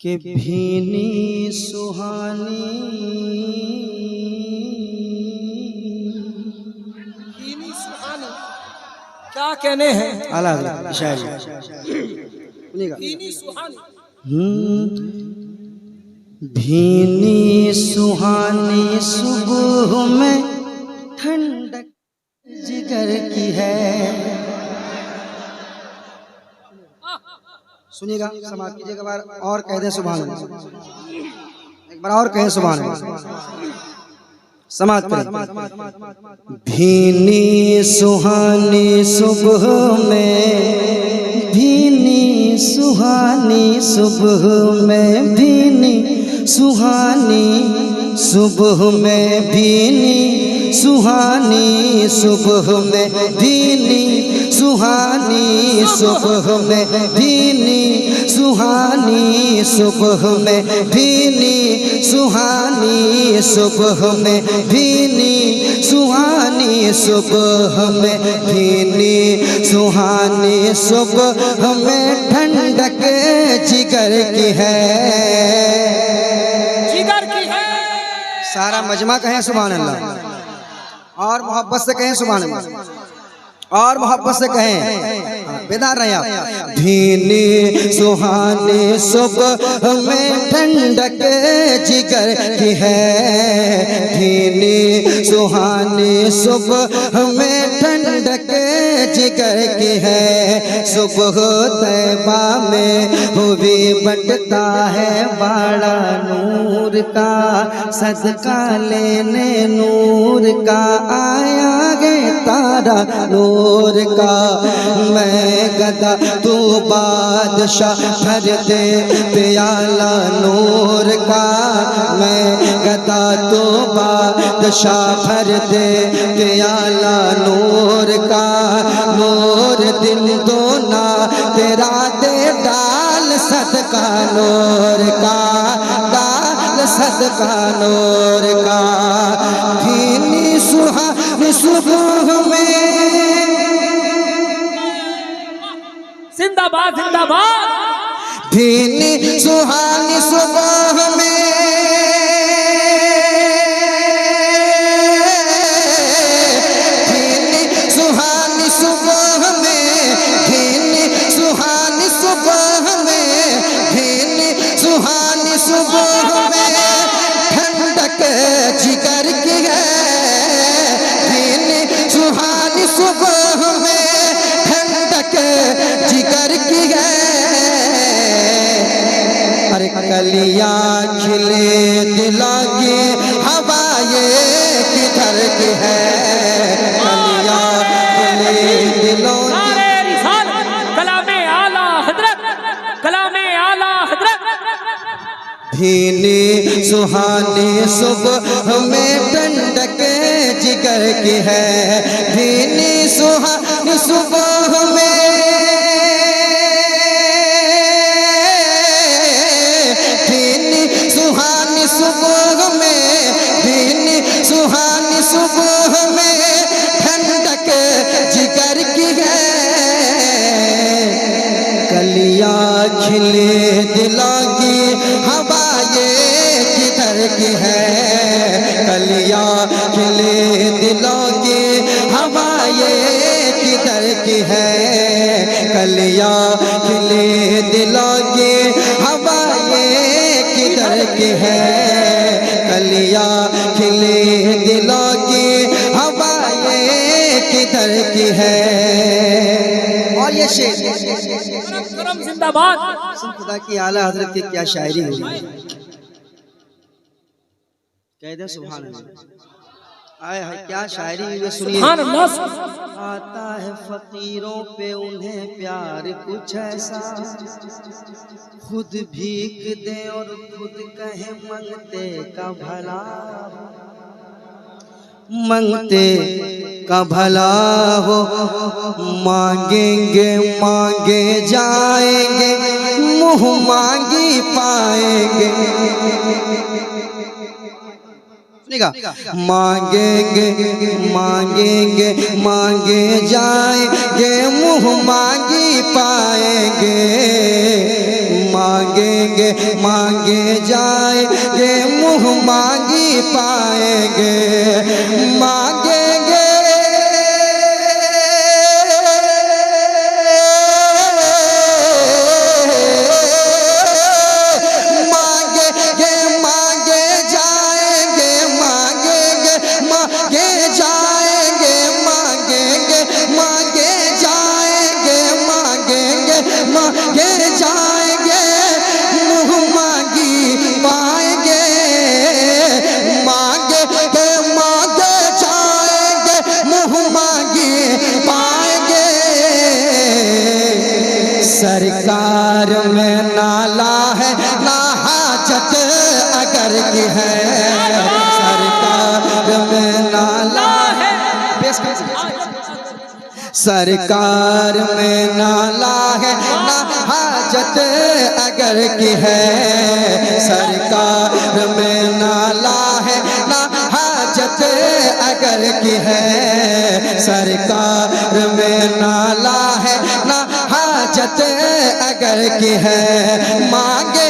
कि भीनी सुहानी भीनी सुहानी क्या कहने हैं? अलग शायरी भीनी सुहानी भीनी सुहानी सुबह में ठंडक जिगर की है। सुनिएगा, समाज कीजिएगा, बार और कह दें सुभान अल्लाह, एक बार और कहें सुभान अल्लाह, समाज करें। भीनी सुहानी सुबह में, भीनी सुहानी सुबह में, भीनी सुहानी सुबह में, भीनी सुहानी सुबह में, भीनी सुहानी सुबह में, भीनी सुहानी सुबह में, भीनी सुहानी सुबह में, भीनी सुहानी सुबह में, भीनी सुहानी सुबह में ठंडक जिगर की है। जिगर की है। सारा मजमा कहें सुभान अल्लाह, और मोहब्बत से कहें सुभान अल्लाह, और मोहब्बत से कहें, बेदार रहे आप। भीनी सुहानी सुबह में ठंडक जिगर की है, भीनी सुहानी सुबह में ठंडक जिगर की है। सुबह तैबा में हुई बटता है बड़ा नूर का, सदका लेने नूर का आया गे तारा नूर का। मैं गदा तू बादशाह भर दे प्याला नूर का, मैं गदा तू बादशाह भर दे प्याला नूर का। नूर दिन दोना तेरा दे डाल सदका नूर का, डाल सदका नूर का। भीनी सुहानी सुबह में, जिंदाबाद जिंदाबाद। भीनी सुहानी सुबह में, भीनी सुहानी सुबह में, भीनी सुहानी सुबह में, भीनी सुहानी सुबह में ठंडक जिगर की है। भीनी सुहानी सुबह में ठंडक जिगर की है। अरे कलियां खिले दिला की हवा ये किधर की है, कलियां खिले दिलों की। कलामे आला हजरत, कलामे आला हजरत। भीनी सुहानी सुबह में ठंडक जिगर की है, भीनी सुहानी सुबह में, भीनी सुहानी सुबह में, भीनी सुहानी सुबह में ठंडक जिगर की है। कलियां खिले दिला की हवा ये किधर की है, कलियां खिले दिलों की हवा ये किधर की है, कलियां खिले दिलों की हवा ये किधर की है, कलियां खिले दिलों की हवा ये किधर की है। और ये शेर करम जिंदाबाद। खुदा की आला हजरत की क्या शायरी हुई, कह दे सुभान अल्लाह। आए हाय क्या शायरी हुई, सुनिए। सुभान अल्लाह। आता है फकीरों पे उन्हें प्यार कुछ ऐसा, खुद भीख दे और खुद कहे मंगते का भला, मंगते का भला हो। मांगेंगे मांगे जाएंगे, मुँह मांगी पाएंगे। मांगेंगे मांगेंगे मांगे जाएंगे, मुँह मांगी पाएंगे। मांगे मांगेंगे मांगे जाएंगे मुँह मांगी पाएंगे मांगेंगे मांगेंगे मांगे जाएंगे मांगेंगे मांगे जाएंगे मांगेंगे मांगे जाएंगे मांगेंगे मांगे जाएंगे मुँह मांगी पाएंगे मांगे के मांगे जाएंगे मुँह मांगी पाएंगे सरकार में नाला है ना हाजत अगर की है सरकार में नाला है सरकार में नाला है ना हाजत अगर की है सरकार में नाला है ना हाजत अगर की है सरकार में नाला है ना हाजत अगर की है मांगे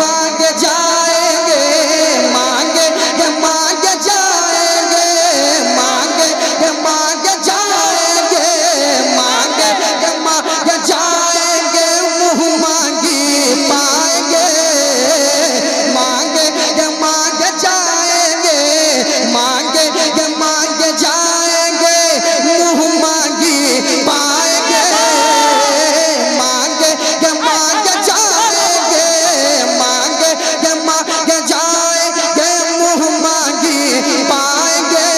मांग जाएंगे मांगे मांग जाएंगे मांगे मांग जाएंगे मांगे मांग जाएंगे मुँह मांगी पाएंगे मांगे मांग जाएंगे मांगे मांग जाएंगे मुँह मांगी पाएंगे मांगे मांग जाएंगे मांगे मांग जाएंगे मुँह मांगी पाएंगे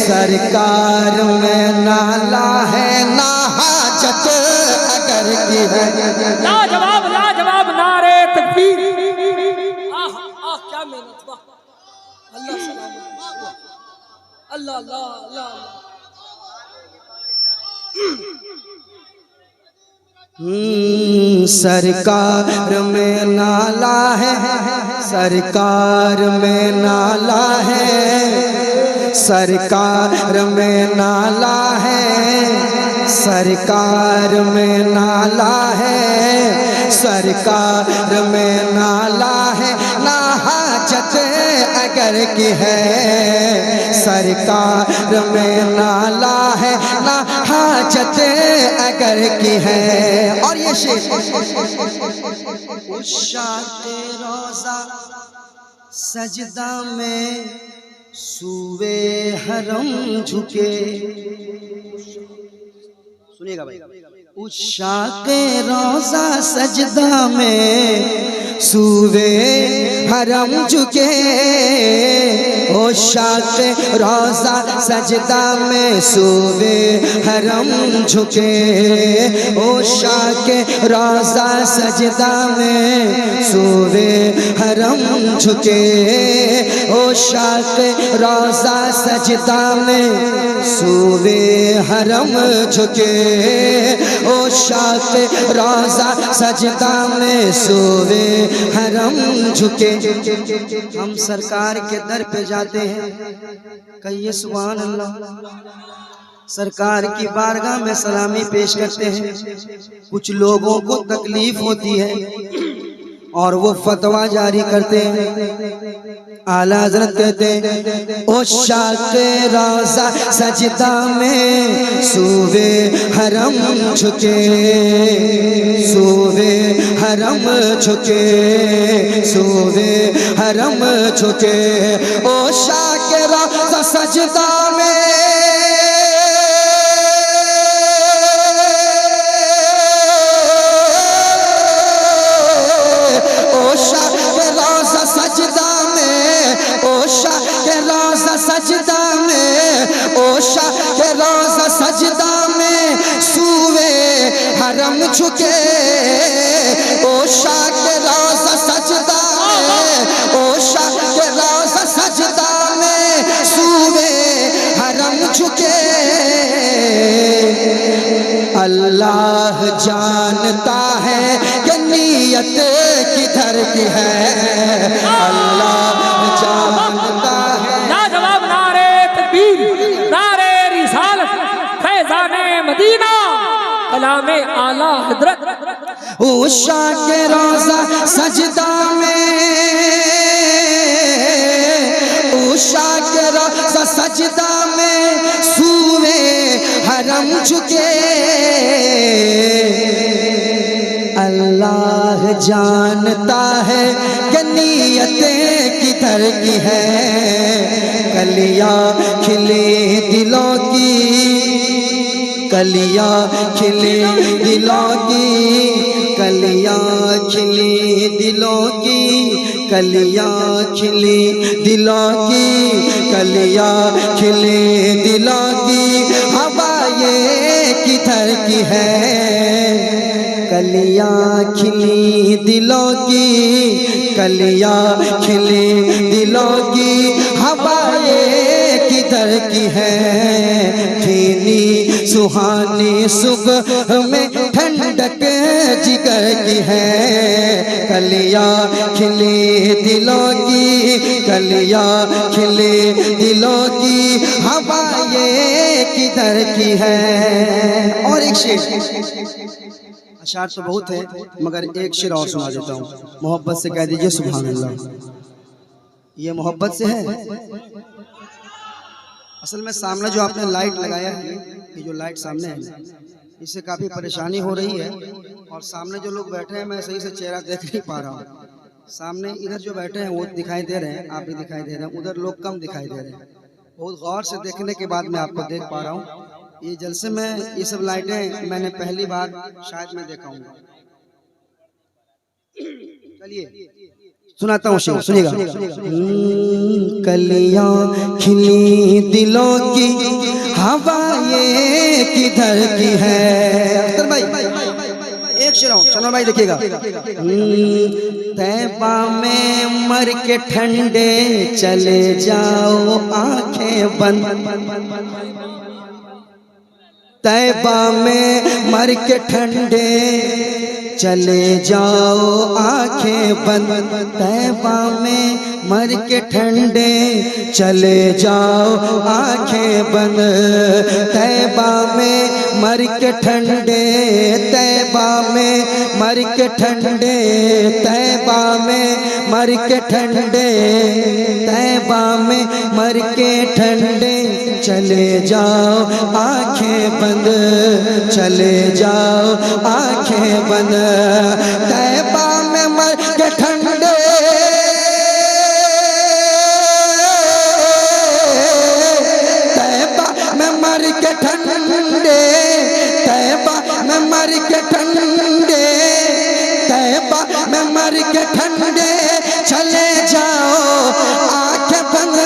सरकार में नाला है ना हाजत अगर की है लाजवाब नारे तकबीर। क्या मेहनत वाह अल्लाह सलामत अल्लाह अल्लाह अल्लाह सरकार में नाला है सरकार में नाला है सरकार में नाला है सरकार में नाला है सरकार में नाला है ना हाजत अगर की है सरकार में नाला है ना हाजत अगर की है और ये शेर उशाते रोजा सजदा में सूवे हरम झुके सुनिएगा भाई उषा के रोजा सजदा में सूवे हरम झुके उषा के रोजा सजदा में सूवे हरम झुके उषा के रोजा सजदा में सूवे हरम झुके उषा के रोजा सजदा में सूवे हरम झुके उषा के रोजा सजदा में सूवे हरम झुके हम सरकार के दर पे जाते हैं कहिए सुभान अल्लाह सरकार की बारगाह में सलामी पेश करते हैं कुछ लोगों को तकलीफ होती है और वो फतवा जारी करते हैं आला हज़रत कहते हैं ओ शाके रोज़ा सजदा में सूवे हरम झुके सूवे हरम झुके सूवे हरम झुके ओ शाके रोज़ा सजदा में सजदा में ओशा के रोज़ा सजदा में सूवे हरम झुके ओशा के रोज़ा सजदा में ओशा के रोज़ा सजदा में सूवे हरम झुके अल्लाह जानता है कि नीयत किधर की है अल्लाह जानता है नारे रिसालत फैज़ाने मदीना कलाम आला हजरत। उषा के रोजा सजदा में, उषा के रोजा सजदा में सूवे हरम झुके। अल्लाह जानता है कि नीयतें किधर की है। कलियां खिले दिलों की, कलियां खिले दिलों की, कलियां खिली दिलों की, कलियां खिली दिलों की, कलियां खिली दिलों की। हवा ये किधर की है। कलियां खिली दिलों की, कलियां खिली दिलों की। हवा ये किधर की है। भीनी सुहानी सुबह में ठंडक जिगर की है। कलियां खिली दिलों की, कलियां खिली दिलों की। हवा ये किधर की है। और एक शेर, अशार तो बहुत है मगर एक शेर और सुना देता हूँ। मोहब्बत से कह दीजिए सुभान अल्लाह। ये मोहब्बत से है। असल में सामने जो आपने लाइट लगाया है, ये जो लाइट सामने है, इससे काफ़ी परेशानी हो रही है। और सामने जो लोग बैठे हैं मैं सही से चेहरा देख नहीं पा रहा हूँ। सामने इधर जो बैठे हैं वो दिखाई दे रहे हैं, आप भी दिखाई दे रहे हैं, उधर लोग कम दिखाई दे रहे हैं। बहुत गौर से देखने के बाद मैं आपको देख पा रहा हूँ। ये जलसे में ये सब लाइटें मैंने पहली बार शायद मैं देखा हूँ। चलिए सुनाता हूँ शेर, सुनिएगा। कलियां खिली दिलों की, हवा ये किधर की है। अख्तर भाई एक शेर और, चलो भाई देखिएगा। तैबा में मर के ठंडे चले जाओ आंखें बंद। तैबा में मर के ठंडे चले जाओ आंखें बंद। तैबा में मर के ठंडे चले जाओ आंखें बंद। तैबा में मर के ठंडे, तैबा में मर के ठंडे, तैबा में मर के ठंडे, तैबा में मर के ठंडे चले जाओ आंखें बंद, चले जाओ आंखें बंद। तैबा में मर के ठंडे, तैबा में मर के ठंडे, तैबा में मर के ठंडे, तैबा में मर के ठंडे चले जाओ आंखें बंद।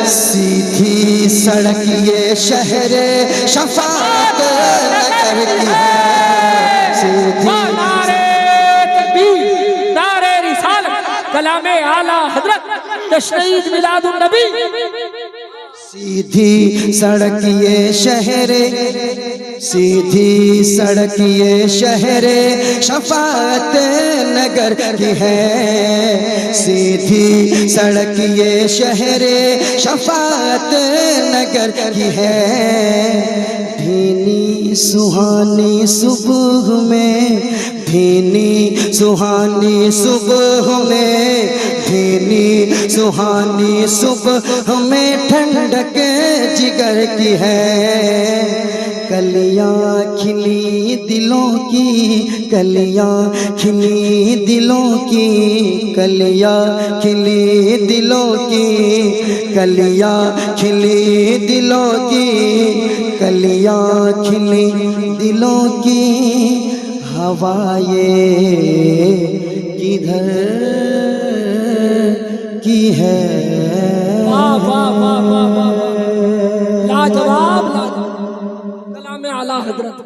सीधी सड़क ये शहरे शफात नगर की है। सीधी नारे रिसालत कलामे आला हजरत तशरीफ मिलादुन नबी। सीधी सड़क ये शहरे, सीधी सड़क ये शहरे शफात नगर की है। सीधी सड़क ये शहरे शफात नगर की है। भीनी सुहानी सुबह में, भीनी सुहानी सुबह में, भीनी सुहानी सुबह में ठंडक जिगर की है। कलियां खिली दिलों की, कलियां खिली दिलों की, कलियां खिली दिलों की, कलियां खिली दिलों की, कलियां खिली दिलों की। हवा ये किधर की है। वाह वाह वाह वाह वाह, लाजवाब लाजवाब कलामे आला हजरत।